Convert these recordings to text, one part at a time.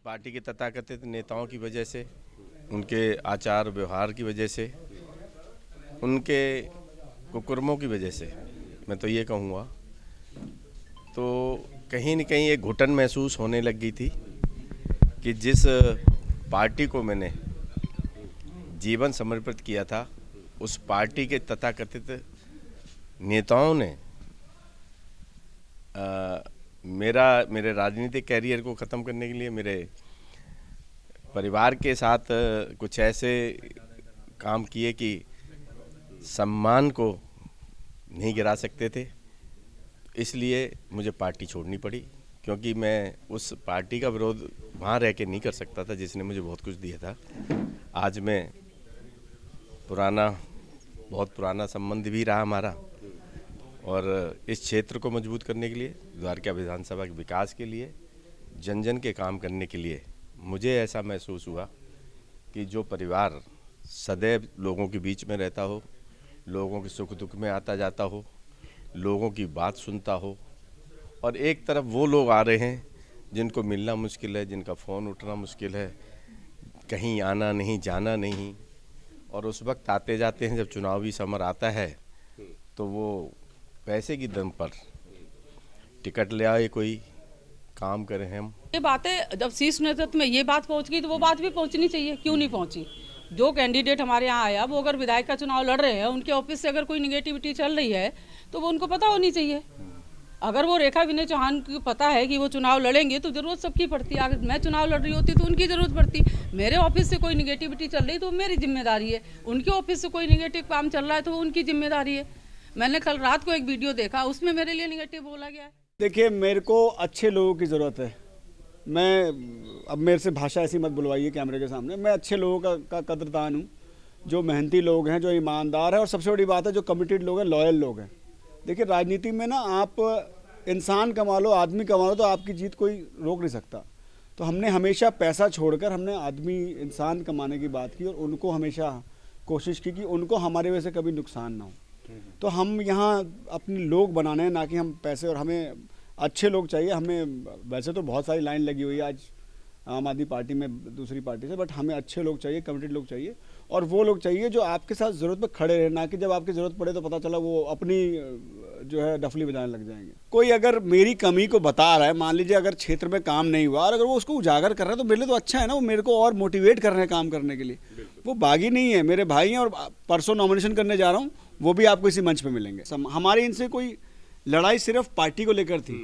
Party के तथाकथित नेताओं की वजह से, उनके आचार व्यवहार की वजह से, उनके कुकर्मों की वजह से, मैं तो ये कहूँगा, तो कहीं न कहीं एक घुटन महसूस होने लग गई थी कि जिस पार्टी को मैंने जीवन समर्पित किया था, उस पार्टी के तथाकथित नेताओं ने मेरे राजनीतिक कैरियर को ख़त्म करने के लिए मेरे परिवार के साथ कुछ ऐसे काम किए कि सम्मान को नहीं गिरा सकते थे। इसलिए मुझे पार्टी छोड़नी पड़ी, क्योंकि मैं उस पार्टी का विरोध वहाँ रह के नहीं कर सकता था जिसने मुझे बहुत कुछ दिया था। आज मैं बहुत पुराना संबंध भी रहा हमारा, और इस क्षेत्र को मजबूत करने के लिए, द्वारका विधानसभा के विकास के लिए, जन जन के काम करने के लिए मुझे ऐसा महसूस हुआ कि जो परिवार सदैव लोगों के बीच में रहता हो, लोगों के सुख दुख में आता जाता हो, लोगों की बात सुनता हो, और एक तरफ वो लोग आ रहे हैं जिनको मिलना मुश्किल है, जिनका फ़ोन उठना मुश्किल है, कहीं आना नहीं, जाना नहीं, और उस वक्त आते जाते हैं जब चुनावी समर आता है तो वो पैसे की दम पर टिकट ले आए, कोई काम करें हम। ये बातें जब शीर्ष नेतृत्व में ये बात पहुंच गई तो वो बात भी पहुंचनी चाहिए, क्यों नहीं पहुंची। जो कैंडिडेट हमारे यहाँ आया वो अगर विधायक का चुनाव लड़ रहे हैं, उनके ऑफिस से अगर कोई निगेटिविटी चल रही है तो वो उनको पता होनी चाहिए। अगर वो रेखा विनय चौहान को पता है कि वो चुनाव लड़ेंगे तो जरूरत सबकी पड़ती है। अगर मैं चुनाव लड़ रही होती तो उनकी जरूरत पड़ती। मेरे ऑफिस से कोई निगेटिविटी चल रही तो मेरी जिम्मेदारी है, उनके ऑफिस से कोई निगेटिव काम चल रहा है तो वो उनकी जिम्मेदारी है। मैंने कल रात को एक वीडियो देखा, उसमें मेरे लिए निगेटिव बोला गया है। देखिए, मेरे को अच्छे लोगों की ज़रूरत है। अब मेरे से भाषा ऐसी मत बुलवाइए कैमरे के सामने। मैं अच्छे लोगों का कदरदान हूँ, जो मेहनती लोग हैं, जो ईमानदार है, और सबसे बड़ी बात है जो कमिटेड लोग हैं, लॉयल लोग हैं। देखिए, राजनीति में ना आप इंसान कमा लो, आदमी कमा लो, तो आपकी जीत कोई रोक नहीं सकता। तो हमने हमेशा पैसा छोड़कर हमने आदमी इंसान कमाने की बात की, और उनको हमेशा कोशिश की कि उनको हमारे वजह से कभी नुकसान ना हो। तो हम यहाँ अपने लोग बनाने हैं, ना कि हम पैसे। और हमें अच्छे लोग चाहिए। हमें वैसे तो बहुत सारी लाइन लगी हुई है आज आम आदमी पार्टी में दूसरी पार्टी से, बट हमें अच्छे लोग चाहिए, कमिटेड लोग चाहिए, और वो लोग चाहिए जो आपके साथ ज़रूरत पे खड़े रहे, ना कि जब आपकी ज़रूरत पड़े तो पता चला वो अपनी जो है डफली बजाने लग जाएंगे। कोई अगर मेरी कमी को बता रहा है, मान लीजिए अगर क्षेत्र में काम नहीं हुआ, और अगर वो उसको उजागर कर रहा है तो मेरे लिए तो अच्छा है ना। वो मेरे को और मोटिवेट कर रहे हैं काम करने के लिए। वो बागी नहीं है, मेरे भाई हैं, और परसों नॉमिनेशन करने जा रहा हूँ, वो भी आपको इसी मंच पे मिलेंगे। हमारी इनसे कोई लड़ाई सिर्फ पार्टी को लेकर थी,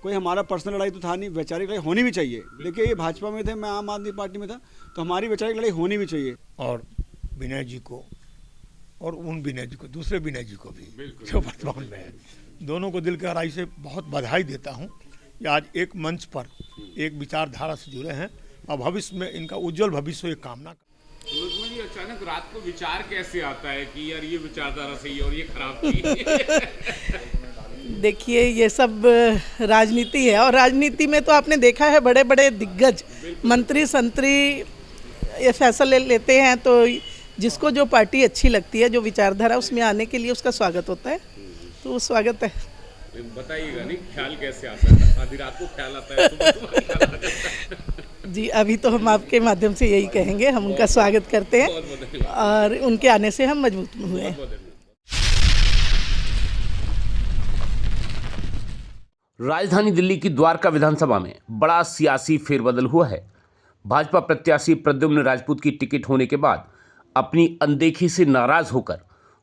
कोई हमारा पर्सनल लड़ाई तो था नहीं। वैचारिक लड़ाई होनी भी चाहिए। देखिए, ये भाजपा में थे, मैं आम आदमी पार्टी में था, तो हमारी वैचारिक लड़ाई होनी भी चाहिए। और विनय जी को, और उन विनय जी को, दूसरे विनय जी को भी जो वर्तमान में है, दोनों को दिल की गहराई से बहुत बधाई देता हूँ कि आज एक मंच पर एक विचारधारा से जुड़े हैं, और भविष्य में इनका उज्जवल भविष्य एक कामना। जी, अचानक रात को विचार कैसे आता है कि यार ये विचारधारा सही है और ये खराब थी? देखिए, ये सब राजनीति है, और राजनीति में तो आपने देखा है बड़े बड़े दिग्गज मंत्री संतरी ये फैसले लेते हैं, तो जिसको जो पार्टी अच्छी लगती है, जो विचारधारा, उसमें आने के लिए उसका स्वागत होता है। तो स्वागत है। बताइएगा नहीं, ख्याल कैसे आता है? आधी रात को ख्याल आता है, सुबह जी, अभी तो हम आपके माध्यम से यही कहेंगे, हम उनका स्वागत करते हैं, और उनके आने से हम मजबूत हुए हैं। राजधानी दिल्ली की द्वारका विधानसभा में बड़ा सियासी फेरबदल हुआ है। भाजपा प्रत्याशी प्रद्युम्न राजपूत की टिकट होने के बाद अपनी अनदेखी से नाराज होकर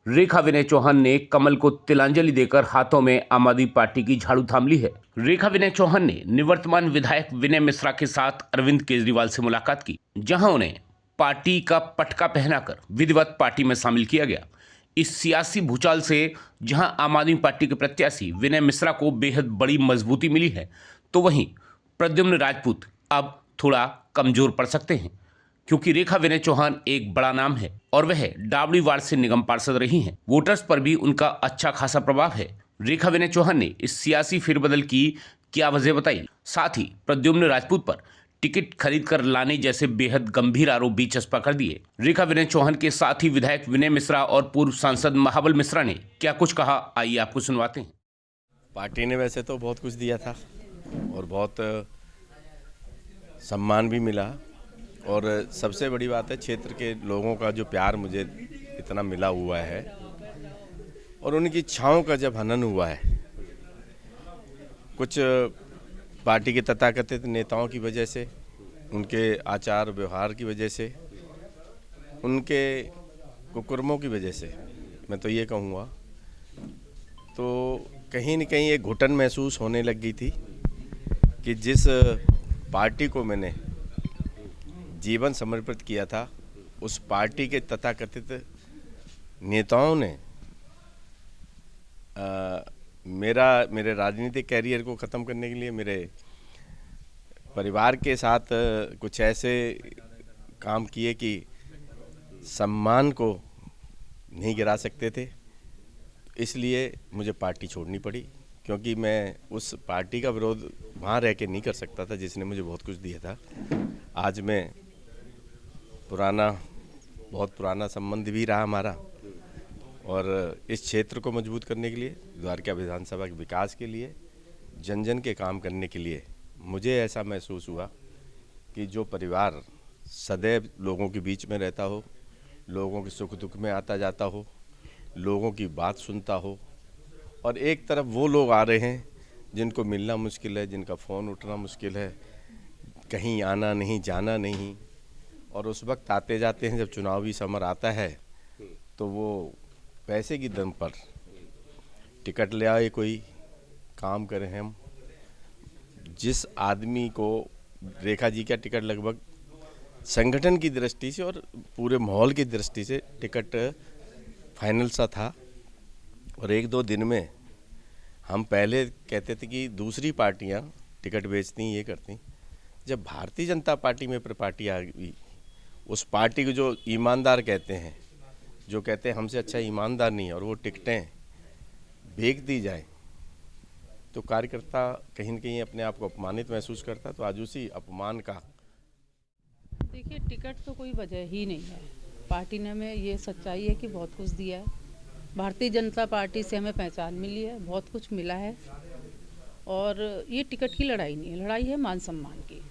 रेखा विनय चौहान ने कमल को तिलांजलि देकर हाथों में आम आदमी पार्टी की झाड़ू थाम ली है। रेखा विनय चौहान ने निवर्तमान विधायक विनय मिश्रा के साथ अरविंद केजरीवाल से मुलाकात की, जहां उन्हें पार्टी का पटका पहनाकर विधिवत पार्टी में शामिल किया गया। इस सियासी भूचाल से जहां आम आदमी पार्टी के प्रत्याशी विनय मिश्रा को बेहद बड़ी मजबूती मिली है, तो वहीं प्रद्युम्न राजपूत अब थोड़ा कमजोर पड़ सकते हैं, क्योंकि रेखा विनय चौहान एक बड़ा नाम है और वह डाबड़ी वार्ड से निगम पार्षद रही हैं। वोटर्स पर भी उनका अच्छा खासा प्रभाव है। रेखा विनय चौहान ने इस सियासी फेरबदल की क्या वजह बताई, साथ ही प्रद्युम्न राजपूत पर टिकट खरीद कर लाने जैसे बेहद गंभीर आरोप भी चस्पा कर दिए। रेखा विनय चौहान के साथ ही विधायक विनय मिश्रा और पूर्व सांसद महाबल मिश्रा ने क्या कुछ कहा, आइए आपको सुनवाते हैं। पार्टी ने वैसे तो बहुत कुछ दिया था, और बहुत सम्मान भी मिला और सबसे बड़ी बात है क्षेत्र के लोगों का जो प्यार मुझे इतना मिला हुआ है और उनकी इच्छाओं का जब हनन हुआ है, कुछ पार्टी के तथाकथित नेताओं की वजह से, उनके आचार व्यवहार की वजह से, उनके कुकर्मों की वजह से, मैं तो ये कहूँगा, तो कहीं न कहीं एक घुटन महसूस होने लग गई थी कि जिस पार्टी को मैंने जीवन समर्पित किया था, उस पार्टी के तथाकथित नेताओं ने मेरे राजनीतिक कैरियर को ख़त्म करने के लिए मेरे परिवार के साथ कुछ ऐसे काम किए कि सम्मान को नहीं गिरा सकते थे। इसलिए मुझे पार्टी छोड़नी पड़ी, क्योंकि मैं उस पार्टी का विरोध वहाँ रह के नहीं कर सकता था जिसने मुझे बहुत कुछ दिया था। आज मैं बहुत पुराना संबंध भी रहा हमारा, और इस क्षेत्र को मजबूत करने के लिए, द्वारका विधानसभा के विकास के लिए, जन जन के काम करने के लिए मुझे ऐसा महसूस हुआ कि जो परिवार सदैव लोगों के बीच में रहता हो, लोगों के सुख दुख में आता जाता हो, लोगों की बात सुनता हो, और एक तरफ वो लोग आ रहे हैं जिनको मिलना मुश्किल है, जिनका फ़ोन उठना मुश्किल है, कहीं आना नहीं, जाना नहीं, और उस वक्त आते जाते हैं जब चुनावी समर आता है तो वो पैसे की दम पर टिकट ले आए, कोई काम करें हम। जिस आदमी को रेखा जी का टिकट लगभग संगठन की दृष्टि से और पूरे माहौल की दृष्टि से टिकट फाइनल सा था, और एक दो दिन में हम पहले कहते थे कि दूसरी पार्टियां टिकट बेचती, ये करती। जब भारतीय जनता पार्टी में पार्टी आ गई, उस पार्टी को जो ईमानदार कहते हैं, जो कहते हैं हमसे अच्छा ईमानदार नहीं है, और वो टिकटें बेच दी जाए, तो कार्यकर्ता कहीं न कहीं अपने आप को अपमानित महसूस करता। तो आज उसी अपमान का, देखिए, टिकट तो कोई वजह ही नहीं है। पार्टी ने हमें ये सच्चाई है कि बहुत कुछ दिया है। भारतीय जनता पार्टी से हमें पहचान मिली है, बहुत कुछ मिला है, और ये टिकट की लड़ाई नहीं है, लड़ाई है मान सम्मान की।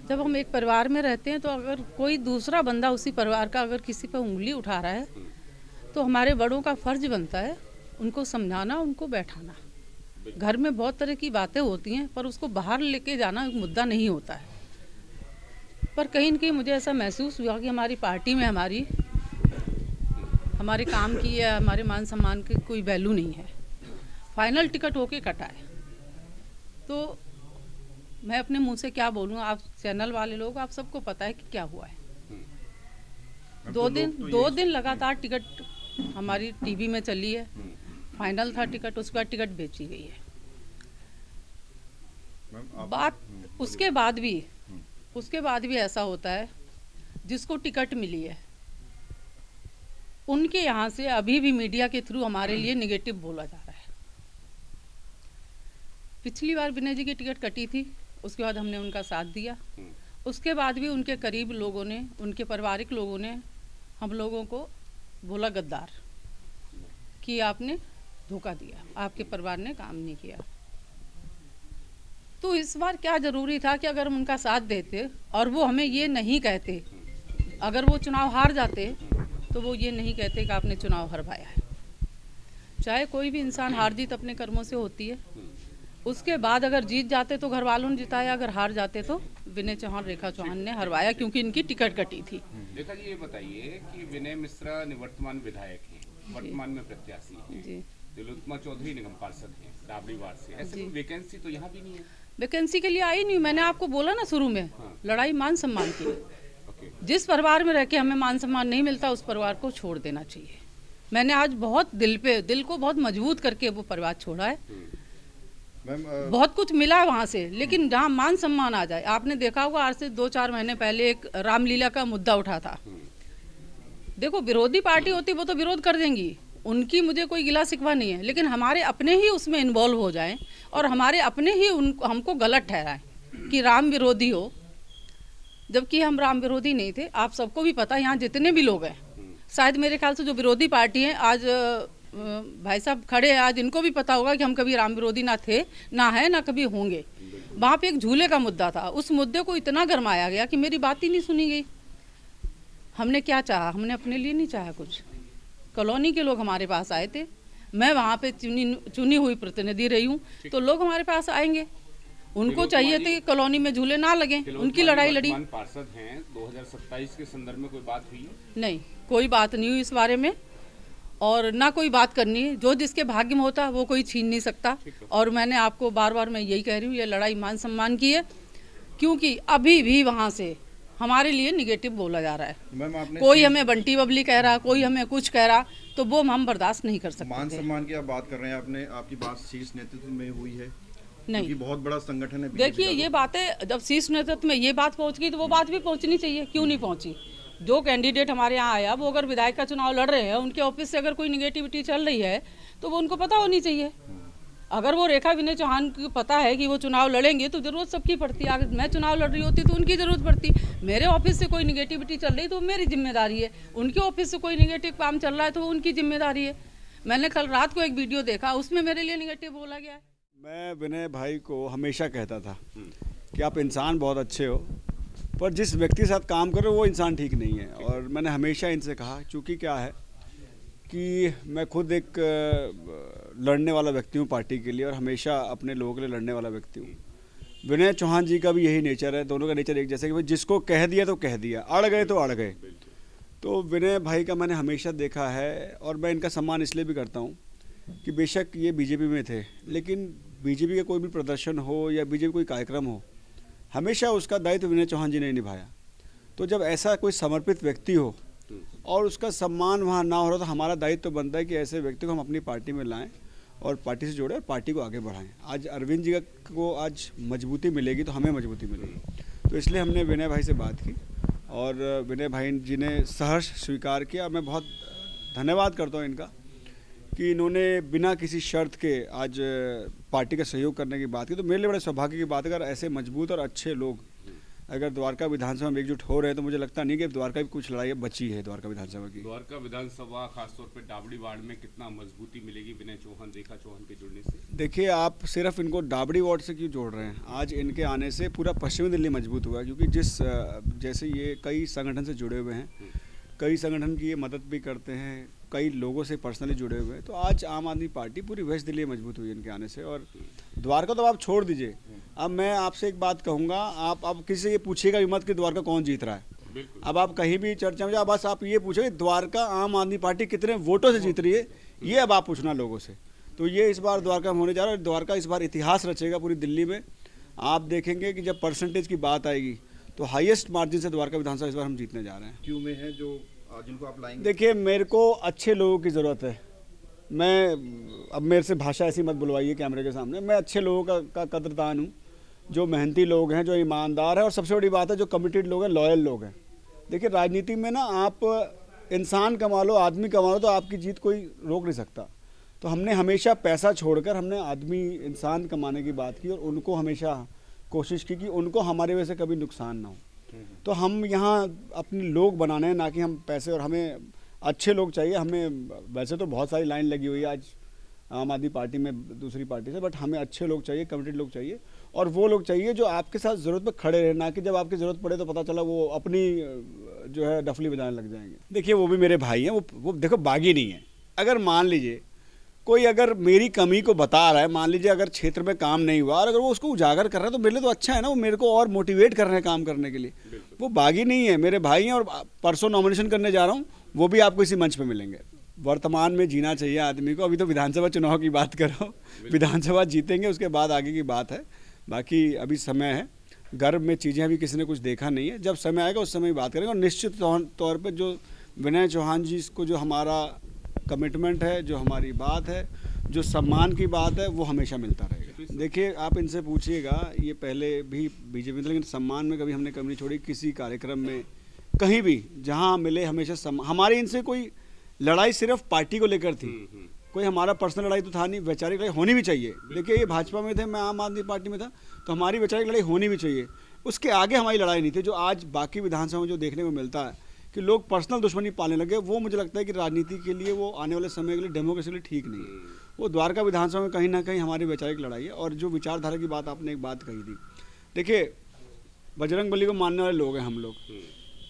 जब हम एक परिवार में रहते हैं तो अगर कोई दूसरा बंदा उसी परिवार का अगर किसी पर उंगली उठा रहा है तो हमारे बड़ों का फर्ज बनता है उनको समझाना, उनको बैठाना। घर में बहुत तरह की बातें होती हैं, पर उसको बाहर लेके जाना एक मुद्दा नहीं होता है। पर कहीं न कहीं मुझे ऐसा महसूस हुआ कि हमारी पार्टी में हमारे काम की या हमारे मान सम्मान की कोई वैल्यू नहीं है। फाइनल टिकट होके कटा है, तो मैं अपने मुंह से क्या बोलूँ। आप चैनल वाले लोग, आप सबको पता है कि क्या हुआ है। दो दिन लगातार टिकट हमारी टीवी में चली है। फाइनल था टिकट, उसके बाद टिकट बेची गई है। बात उसके बाद भी ऐसा होता है, जिसको टिकट मिली है उनके यहाँ से अभी भी मीडिया के थ्रू हमारे लिए नेगेटिव बोला जा रहा है। पिछली बार विनय जी की टिकट कटी थी, उसके बाद हमने उनका साथ दिया। उसके बाद भी उनके करीब लोगों ने, उनके पारिवारिक लोगों ने हम लोगों को बोला गद्दार, कि आपने धोखा दिया, आपके परिवार ने काम नहीं किया। तो इस बार क्या ज़रूरी था कि अगर हम उनका साथ देते और वो हमें ये नहीं कहते, अगर वो चुनाव हार जाते तो वो ये नहीं कहते कि आपने चुनाव हरवाया है। चाहे कोई भी इंसान हार जीत अपने कर्मों से होती है। उसके बाद अगर जीत जाते तो घर वालों ने जिताया, अगर हार जाते तो विनय चौहान, रेखा चौहान ने हरवाया, क्योंकि इनकी टिकट कटी थी। रेखा जी, ये बताइए कि विनय मिश्रा निवर्तमान विधायक हैं, वर्तमान में प्रत्याशी हैं जी, तिलोत्तमा चौधरी निगम पार्षद हैं राबड़ी वार्ड से, ऐसे वैकेंसी तो यहाँ भी नहीं है। वैकेंसी के लिए आई नहीं। मैंने आपको बोला ना शुरू में, लड़ाई मान सम्मान की है। जिस परिवार में रह के हमें मान सम्मान नहीं मिलता, उस परिवार को छोड़ देना चाहिए। मैंने आज बहुत दिल को बहुत मजबूत करके वो परिवार छोड़ा है। बहुत कुछ मिला है वहाँ से, लेकिन जहाँ मान सम्मान आ जाए। आपने देखा होगा, आज से 2-4 महीने पहले एक रामलीला का मुद्दा उठा था। देखो, विरोधी पार्टी होती वो तो विरोध कर देंगी, उनकी मुझे कोई गिला शिकवा नहीं है, लेकिन हमारे अपने ही उसमें इन्वॉल्व हो जाएं और हमारे अपने ही हमको गलत ठहराएं कि राम विरोधी हो, जबकि हम राम विरोधी नहीं थे। आप सबको भी पता, यहाँ जितने भी लोग हैं, शायद मेरे ख्याल से जो विरोधी पार्टी हैं, आज भाई साहब खड़े हैं, आज इनको भी पता होगा कि हम कभी राम विरोधी ना थे, ना है, ना कभी होंगे। वहाँ पे एक झूले का मुद्दा था, उस मुद्दे को इतना गरमाया गया कि मेरी बात ही नहीं सुनी गई। हमने क्या चाहा? हमने अपने लिए नहीं चाहा कुछ। कॉलोनी के लोग हमारे पास आए थे, मैं वहाँ पे चुनी हुई प्रतिनिधि रही हूँ, तो लोग हमारे पास आएंगे, उनको चाहिए थे कि कॉलोनी में झूले ना लगे, उनकी लड़ाई लड़ी। पार्षद हैं, 2027 के संदर्भ में कोई बात हुई? नहीं, कोई बात नहीं हुई इस बारे में, और ना कोई बात करनी है। जो जिसके भाग्य में होता वो कोई छीन नहीं सकता। और मैंने आपको बार बार मैं यही कह रही हूँ, ये लड़ाई मान सम्मान की है, क्योंकि अभी भी वहाँ से हमारे लिए निगेटिव बोला जा रहा है। कोई हमें बंटी बबली कह रहा, कोई हमें कुछ कह रहा, तो वो हम बर्दाश्त नहीं कर सकते। मान सम्मान की आप बात कर रहे हैं, आपने आपकी बात शीर्ष नेतृत्व में हुई है? नहीं, बहुत बड़ा संगठन है। देखिए ये बातें जब शीर्ष नेतृत्व में ये बात पहुंच गई तो वो बात भी पहुंचनी चाहिए। क्यों नहीं पहुंची? जो कैंडिडेट हमारे यहाँ आया वो अगर विधायक का चुनाव लड़ रहे हैं, उनके ऑफिस से अगर कोई निगेटिविटी चल रही है तो वो उनको पता होनी चाहिए। अगर वो रेखा विनय चौहान को पता है कि वो चुनाव लड़ेंगे तो जरूरत सबकी पड़ती है। अगर मैं चुनाव लड़ रही होती तो उनकी जरूरत पड़ती। मेरे ऑफिस से कोई निगेटिविटी चल रही तो मेरी जिम्मेदारी है, उनके ऑफिस से कोई निगेटिव काम चल रहा है तो उनकी जिम्मेदारी है। मैंने कल रात को एक वीडियो देखा, उसमें मेरे लिए निगेटिव बोला गया है। मैं विनय भाई को हमेशा कहता था कि आप इंसान बहुत अच्छे हो, पर जिस व्यक्ति के साथ काम कर रहे हो वो इंसान ठीक नहीं है। और मैंने हमेशा इनसे कहा, चूँकि क्या है कि मैं खुद एक लड़ने वाला व्यक्ति हूँ पार्टी के लिए, और हमेशा अपने लोगों के लिए लड़ने वाला व्यक्ति हूँ। विनय चौहान जी का भी यही नेचर है, दोनों का नेचर एक जैसे कि भाई जिसको कह दिया तो कह दिया, अड़ गए तो अड़ गए। तो विनय भाई का मैंने हमेशा देखा है, और मैं इनका सम्मान इसलिए भी करता हूँ कि बेशक ये बीजेपी में थे, लेकिन बीजेपी का कोई भी प्रदर्शन हो या बीजेपी कोई कार्यक्रम हो, हमेशा उसका दायित्व विनय चौहान जी ने निभाया। तो जब ऐसा कोई समर्पित व्यक्ति हो और उसका सम्मान वहाँ ना हो रहा, तो हमारा दायित्व बनता है कि ऐसे व्यक्ति को हम अपनी पार्टी में लाएं और पार्टी से जोड़ें और पार्टी को आगे बढ़ाएं। आज अरविंद जी को आज मजबूती मिलेगी तो हमें मजबूती मिलेगी। तो इसलिए हमने विनय भाई से बात की और विनय भाई जी ने सहर्ष स्वीकार किया। मैं बहुत धन्यवाद करता हूँ इनका कि इन्होंने बिना किसी शर्त के आज पार्टी का सहयोग करने की बात की। तो मेरे लिए बड़े सौभाग्य की बात है, अगर ऐसे मजबूत और अच्छे लोग अगर द्वारका विधानसभा में एकजुट हो रहे हैं तो मुझे लगता नहीं कि द्वारका की कुछ लड़ाई बची है। द्वारका विधानसभा की, द्वारका विधानसभा खासतौर पे डाबड़ी वार्ड में कितना मजबूती मिलेगी विनय चौहान, रेखा चौहान के जुड़ने से? देखिए, आप सिर्फ इनको डाबड़ी वार्ड से क्यों जोड़ रहे हैं? आज इनके आने से पूरा पश्चिमी दिल्ली मजबूत हुआ, क्योंकि जैसे ये कई संगठन से जुड़े हुए हैं, कई संगठन की ये मदद भी करते हैं, कई लोगों से पर्सनली जुड़े हुए हैं। तो आज आम आदमी पार्टी पूरी वेस्ट दिल्ली मजबूत हुई इनके आने से। और द्वारका तो आप छोड़ दीजिए, अब मैं आपसे एक बात कहूँगा, आप अब किसी से ये पूछिएगा भी मत कि द्वारका कौन जीत रहा है। अब आप कहीं भी चर्चा में जाओ, बस आप ये पूछो द्वारका आम आदमी पार्टी कितने वोटों से जीत रही है, ये अब आप पूछना लोगों से। तो ये इस बार द्वारका में होने जा रहा है। द्वारका इस बार इतिहास रचेगा पूरी दिल्ली में। आप देखेंगे कि जब परसेंटेज की बात आएगी तो हाईएस्ट मार्जिन से द्वारका विधानसभा इस बार हम जीतने जा रहे हैं। क्यों में है जो जिनको आप लाएंगे? देखिए, मेरे को अच्छे लोगों की ज़रूरत है। मैं अब मेरे से भाषा ऐसी मत बुलवाइए कैमरे के सामने। मैं अच्छे लोगों का कदरदान हूँ, जो मेहनती लोग हैं, जो ईमानदार है, और सबसे बड़ी बात है जो कमिटेड लोग हैं, लॉयल लोग हैं। देखिए, राजनीति में ना आप इंसान कमा लो, आदमी कमा लो, तो आपकी जीत कोई रोक नहीं सकता। तो हमने हमेशा पैसा छोड़कर हमने आदमी इंसान कमाने की बात की, और उनको हमेशा कोशिश की कि उनको हमारे वजह से कभी नुकसान ना हो। तो हम यहाँ अपने लोग बनाने हैं, ना कि हम पैसे। और हमें अच्छे लोग चाहिए। हमें वैसे तो बहुत सारी लाइन लगी हुई है आज आम आदमी पार्टी में दूसरी पार्टी से, बट हमें अच्छे लोग चाहिए, कमिटेड लोग चाहिए, और वो लोग चाहिए जो आपके साथ ज़रूरत पे खड़े रहे, ना कि जब आपकी ज़रूरत पड़े तो पता चला वो अपनी जो है डफली बजाने लग जाएंगे। देखिए, वो भी मेरे भाई हैं, वो देखो बागी नहीं है। अगर मान लीजिए कोई अगर मेरी कमी को बता रहा है, मान लीजिए अगर क्षेत्र में काम नहीं हुआ और अगर वो उसको उजागर कर रहा है तो मेरे लिए तो अच्छा है ना, वो मेरे को और मोटिवेट कर रहे हैं काम करने के लिए। वो बागी नहीं है, मेरे भाई हैं। और परसों नॉमिनेशन करने जा रहा हूँ, वो भी आपको इसी मंच पे मिलेंगे। वर्तमान में जीना चाहिए आदमी को। अभी तो विधानसभा चुनाव की बात करो, विधानसभा जीतेंगे उसके बाद आगे की बात है। बाकी अभी समय है, गर्भ में चीज़ें अभी किसी ने कुछ देखा नहीं है। जब समय आएगा उस समय ही बात करेंगे। और निश्चित तौर पर जो विनय चौहान जी को जो हमारा कमिटमेंट है, जो हमारी बात है, जो सम्मान की बात है, वो हमेशा मिलता रहेगा। देखिए, आप इनसे पूछिएगा, ये पहले भी बीजेपी में, लेकिन सम्मान में कभी हमने कमी नहीं छोड़ी। किसी कार्यक्रम में कहीं भी जहाँ मिले हमेशा हमारी इनसे कोई लड़ाई सिर्फ पार्टी को लेकर थी, कोई हमारा पर्सनल लड़ाई तो था नहीं। वैचारिक लड़ाई होनी भी चाहिए। देखिए, ये भाजपा में थे, मैं आम आदमी पार्टी में था, तो हमारी वैचारिक लड़ाई होनी भी चाहिए। उसके आगे हमारी लड़ाई नहीं थी। जो आज बाकी विधानसभा में जो देखने को मिलता है कि लोग पर्सनल दुश्मनी पालने लगे, वो मुझे लगता है कि राजनीति के लिए, वो आने वाले समय के लिए, डेमोक्रेसी के लिए ठीक नहीं है। वो द्वारका विधानसभा में कहीं ना कहीं हमारी वैचारिक लड़ाई है। और जो विचारधारा की बात आपने एक बात कही थी, देखिए बजरंगबली को मानने वाले लोग हैं हम लोग।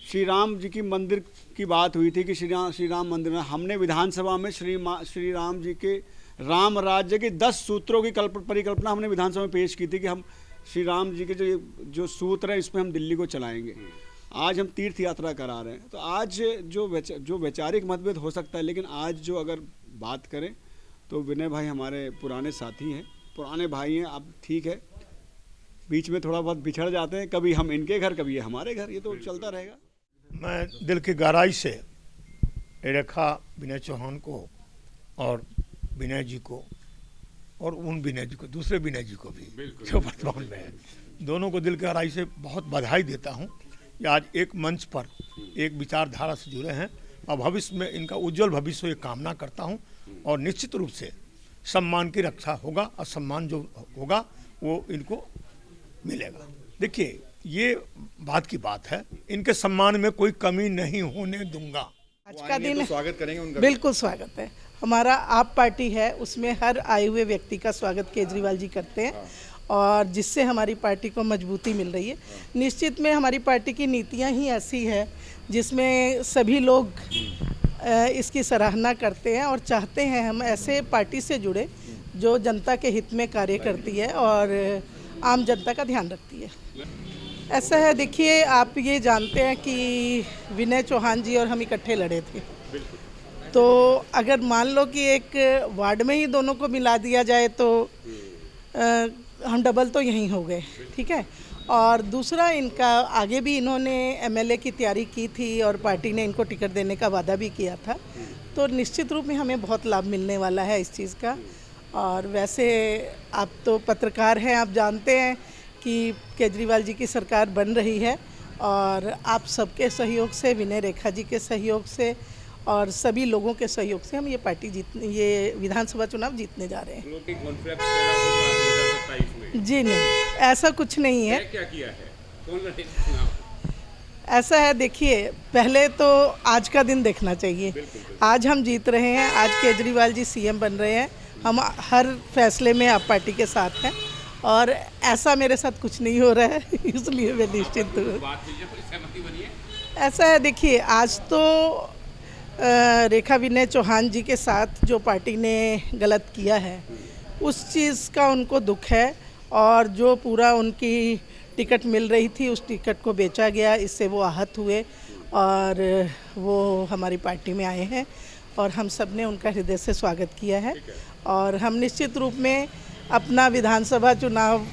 श्री राम जी की मंदिर की बात हुई थी कि श्री राम मंदिर में हमने विधानसभा में श्री राम जी के राम राज्य के 10 सूत्रों की परिकल्पना हमने विधानसभा में पेश की थी कि हम श्री राम जी के जो सूत्र है इसमें हम दिल्ली को चलाएंगे। आज हम तीर्थ यात्रा करा रहे हैं। तो आज जो वैचारिक मतभेद हो सकता है, लेकिन आज जो अगर बात करें तो विनय भाई हमारे पुराने साथी हैं, पुराने भाई हैं। अब ठीक है, बीच में थोड़ा बहुत बिछड़ जाते हैं, कभी हम इनके घर कभी ये हमारे घर, ये तो चलता रहेगा। मैं दिल की गहराई से रेखा विनय चौहान को और विनय जी को और उन विनय जी को, दूसरे विनय जी को भी जो वर्तमान में है, दोनों को दिल की गहराई से बहुत बधाई देता हूं कि आज एक मंच पर एक विचारधारा से जुड़े हैं और भविष्य में इनका उज्जवल भविष्य की कामना करता हूं। और निश्चित रूप से सम्मान की रक्षा होगा और सम्मान जो होगा वो इनको मिलेगा। देखिए ये बात की बात है, इनके सम्मान में कोई कमी नहीं होने दूंगा। आज का दिन तो स्वागत करेंगे उनका। बिल्कुल स्वागत है। हमारा आप पार्टी है, उसमें हर आए हुए व्यक्ति का स्वागत केजरीवाल जी करते हैं और जिससे हमारी पार्टी को मजबूती मिल रही है। निश्चित में हमारी पार्टी की नीतियां ही ऐसी है जिसमें सभी लोग इसकी सराहना करते हैं और चाहते हैं हम ऐसे पार्टी से जुड़े जो जनता के हित में कार्य करती है और आम जनता का ध्यान रखती है। ऐसा है, देखिए आप ये जानते हैं कि विनय चौहान जी और हम इकट्ठे लड़े थे, तो अगर मान लो कि एक वार्ड में ही दोनों को मिला दिया जाए तो हम डबल तो यहीं हो गए, ठीक है। और दूसरा, इनका आगे भी इन्होंने एमएलए की तैयारी की थी और पार्टी ने इनको टिकट देने का वादा भी किया था, तो निश्चित रूप में हमें बहुत लाभ मिलने वाला है इस चीज़ का। और वैसे आप तो पत्रकार हैं, आप जानते हैं कि केजरीवाल जी की सरकार बन रही है और आप सबके सहयोग से, विनय रेखा जी के सहयोग से और सभी लोगों के सहयोग से हम ये विधानसभा चुनाव जीतने जा रहे हैं। जी नहीं, ऐसा कुछ नहीं है। क्या किया है? कौन लड़े चुनाव? ऐसा है, देखिए पहले तो आज का दिन देखना चाहिए। आज हम जीत रहे हैं, आज केजरीवाल जी सीएम बन रहे हैं, हम हर फैसले में आप पार्टी के साथ हैं और ऐसा मेरे साथ कुछ नहीं हो रहा है, इसलिए मैं निश्चिंत हूँ। ऐसा है, देखिए आज तो रेखा विनय चौहान जी के साथ जो पार्टी ने गलत किया है उस चीज़ का उनको दुख है और जो पूरा उनकी टिकट मिल रही थी उस टिकट को बेचा गया, इससे वो आहत हुए और वो हमारी पार्टी में आए हैं और हम सब ने उनका हृदय से स्वागत किया है और हम निश्चित रूप में अपना विधानसभा चुनाव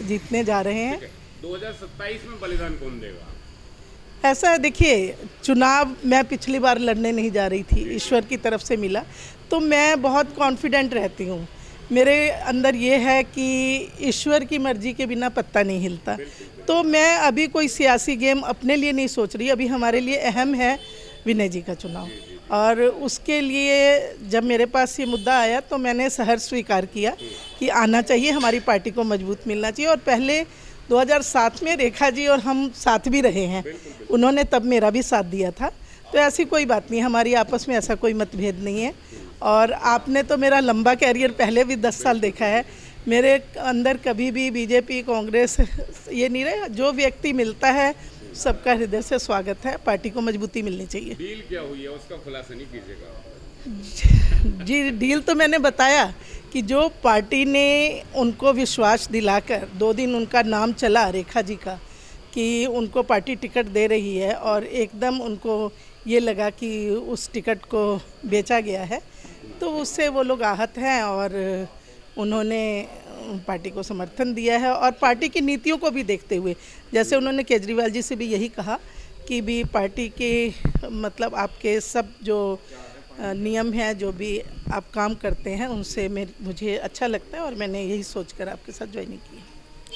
जीतने जा रहे हैं। 2027 में बलिदान कौन देगा? ऐसा है, देखिए चुनाव मैं पिछली बार लड़ने नहीं जा रही थी, ईश्वर की तरफ से मिला, तो मैं बहुत कॉन्फिडेंट रहती हूँ। मेरे अंदर ये है कि ईश्वर की मर्जी के बिना पत्ता नहीं हिलता, तो मैं अभी कोई सियासी गेम अपने लिए नहीं सोच रही। अभी हमारे लिए अहम है विनय जी का चुनाव और उसके लिए जब मेरे पास ये मुद्दा आया तो मैंने सहर्ष स्वीकार किया कि आना चाहिए, हमारी पार्टी को मजबूत मिलना चाहिए। और पहले 2007 में रेखा जी और हम साथ भी रहे हैं, उन्होंने तब मेरा भी साथ दिया था, तो ऐसी कोई बात नहीं, हमारी आपस में ऐसा कोई मतभेद नहीं है। और आपने तो मेरा लंबा कैरियर पहले भी 10 साल देखा है, मेरे अंदर कभी भी बीजेपी कांग्रेस ये नहीं रहे, जो व्यक्ति मिलता है सबका हृदय से स्वागत है, पार्टी को मजबूती मिलनी चाहिए। डील क्या हुई है उसका खुलासा नहीं कीजिएगा? जी डील तो मैंने बताया कि जो पार्टी ने उनको विश्वास दिलाकर 2 दिन उनका नाम चला रेखा जी का कि उनको पार्टी टिकट दे रही है और एकदम उनको ये लगा कि उस टिकट को बेचा गया है, तो उससे वो लोग आहत हैं और उन्होंने पार्टी को समर्थन दिया है। और पार्टी की नीतियों को भी देखते हुए, जैसे उन्होंने केजरीवाल जी से भी यही कहा कि भी पार्टी के मतलब आपके सब जो नियम हैं, जो भी आप काम करते हैं, उनसे मुझे अच्छा लगता है और मैंने यही सोचकर आपके साथ ज्वाइनिंग की।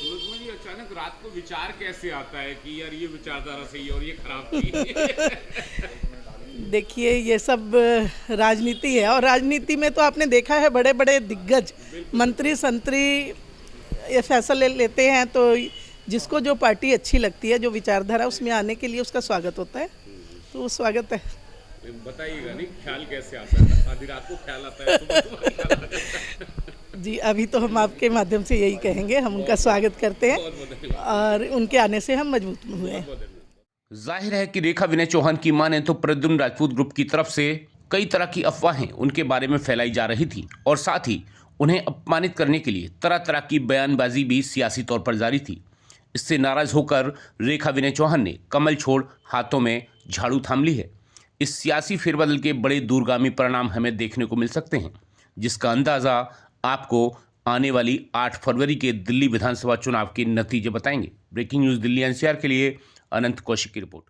मुझे अचानक रात को विचार कैसे आता है कि यार ये विचारधारा सही है और ये खराब थी? देखिए ये सब राजनीति है और राजनीति में तो आपने देखा है बड़े बड़े दिग्गज मंत्री संतरी ये फैसले लेते हैं, तो जिसको जो पार्टी अच्छी लगती है, जो विचारधारा उसमें आने के लिए उसका स्वागत होता है, तो वो स्वागत है। बताइएगा नहीं, ख्याल कैसे आता है? आधी रात को ख्याल आता है, सुबह सुबह ख्याल आ जाता है। जी अभी तो हम आपके माध्यम से यही कहेंगे, हम उनका स्वागत करते हैं और उनके आने से हम मजबूत हुए हैं। जाहिर है कि रेखा विनय चौहान की माने तो प्रद्युम्न राजपूत ग्रुप की तरफ से कई तरह की अफवाहें उनके बारे में फैलाई जा रही थी और साथ ही उन्हें अपमानित करने के लिए तरह तरह की बयानबाजी भी सियासी तौर पर जारी थी। इससे नाराज होकर रेखा विनय चौहान ने कमल छोड़ हाथों में झाड़ू थाम ली है। इस सियासी फेरबदल के बड़े दूरगामी परिणाम हमें देखने को मिल सकते हैं, जिसका अंदाज़ा आपको आने वाली 8 फरवरी के दिल्ली विधानसभा चुनाव के नतीजे बताएंगे। ब्रेकिंग न्यूज़ दिल्ली एनसीआर के लिए अनंत कौशिक की रिपोर्ट।